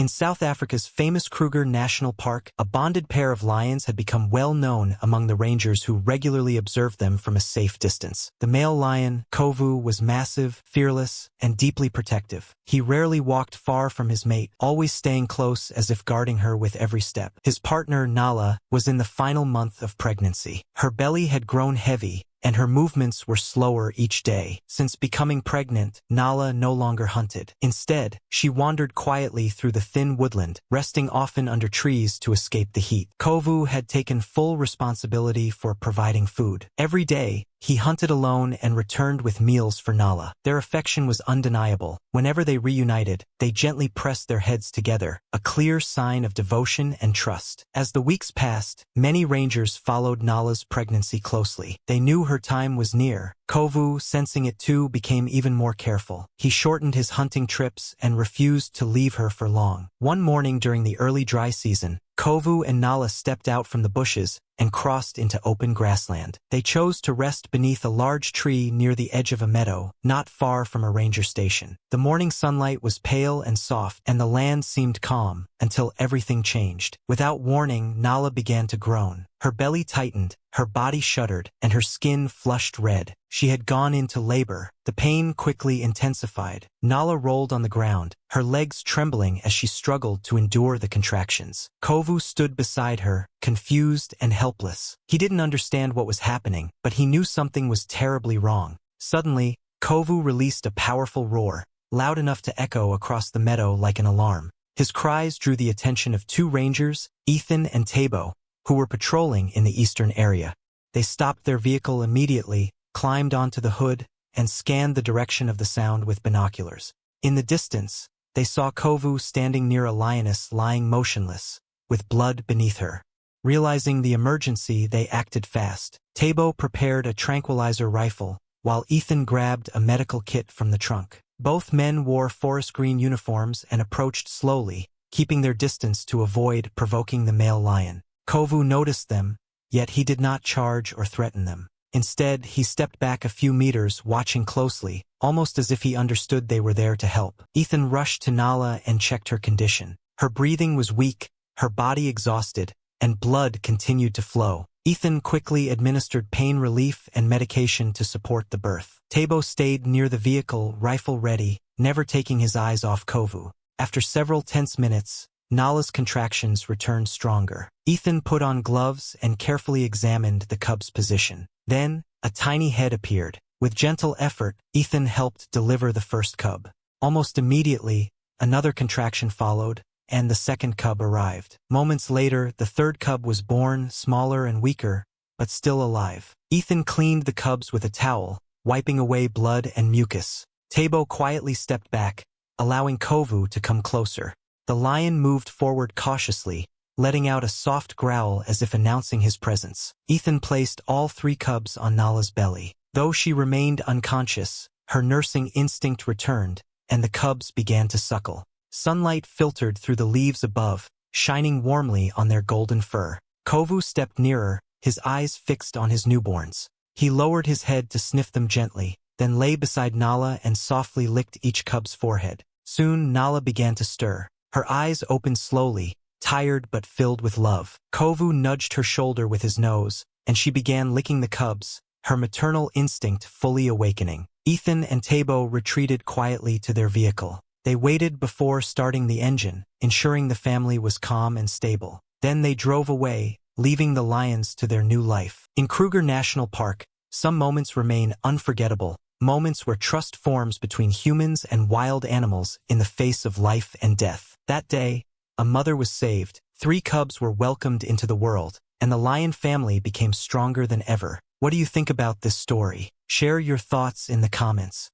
In South Africa's famous Kruger National Park, a bonded pair of lions had become well known among the rangers who regularly observed them from a safe distance. The male lion, Kovu, was massive, fearless, and deeply protective. He rarely walked far from his mate, always staying close as if guarding her with every step. His partner, Nala, was in the final month of pregnancy. Her belly had grown heavy, and her movements were slower each day. Since becoming pregnant, Nala no longer hunted. Instead, she wandered quietly through the thin woodland, resting often under trees to escape the heat. Kovu had taken full responsibility for providing food. Every day, he hunted alone and returned with meals for Nala. Their affection was undeniable. Whenever they reunited, they gently pressed their heads together, a clear sign of devotion and trust. As the weeks passed, many rangers followed Nala's pregnancy closely. They knew her time was near. Kovu, sensing it too, became even more careful. He shortened his hunting trips and refused to leave her for long. One morning during the early dry season, Kovu and Nala stepped out from the bushes and crossed into open grassland. They chose to rest beneath a large tree near the edge of a meadow, not far from a ranger station. The morning sunlight was pale and soft, and the land seemed calm, until everything changed. Without warning, Nala began to groan. Her belly tightened, her body shuddered, and her skin flushed red. She had gone into labor. The pain quickly intensified. Nala rolled on the ground, her legs trembling as she struggled to endure the contractions. Kovu stood beside her, confused and helpless. He didn't understand what was happening, but he knew something was terribly wrong. Suddenly, Kovu released a powerful roar, loud enough to echo across the meadow like an alarm. His cries drew the attention of two rangers, Ethan and Tabo, who were patrolling in the eastern area. They stopped their vehicle immediately, climbed onto the hood, and scanned the direction of the sound with binoculars. In the distance, they saw Kovu standing near a lioness lying motionless, with blood beneath her. Realizing the emergency, they acted fast. Tabo prepared a tranquilizer rifle, while Ethan grabbed a medical kit from the trunk. Both men wore forest green uniforms and approached slowly, keeping their distance to avoid provoking the male lion. Kovu noticed them, yet he did not charge or threaten them. Instead, he stepped back a few meters, watching closely, almost as if he understood they were there to help. Ethan rushed to Nala and checked her condition. Her breathing was weak, her body exhausted, and blood continued to flow. Ethan quickly administered pain relief and medication to support the birth. Tabo stayed near the vehicle, rifle ready, never taking his eyes off Kovu. After several tense minutes, Nala's contractions returned stronger. Ethan put on gloves and carefully examined the cub's position. Then, a tiny head appeared. With gentle effort, Ethan helped deliver the first cub. Almost immediately, another contraction followed, and the second cub arrived. Moments later, the third cub was born, smaller and weaker, but still alive. Ethan cleaned the cubs with a towel, wiping away blood and mucus. Tabo quietly stepped back, allowing Kovu to come closer. The lion moved forward cautiously, letting out a soft growl as if announcing his presence. Ethan placed all three cubs on Nala's belly. Though she remained unconscious, her nursing instinct returned, and the cubs began to suckle. Sunlight filtered through the leaves above, shining warmly on their golden fur. Kovu stepped nearer, his eyes fixed on his newborns. He lowered his head to sniff them gently, then lay beside Nala and softly licked each cub's forehead. Soon Nala began to stir. Her eyes opened slowly, tired but filled with love. Kovu nudged her shoulder with his nose, and she began licking the cubs, her maternal instinct fully awakening. Ethan and Tabo retreated quietly to their vehicle. They waited before starting the engine, ensuring the family was calm and stable. Then they drove away, leaving the lions to their new life. In Kruger National Park, some moments remain unforgettable, moments where trust forms between humans and wild animals in the face of life and death. That day, a mother was saved, 3 cubs were welcomed into the world, and the lion family became stronger than ever. What do you think about this story? Share your thoughts in the comments.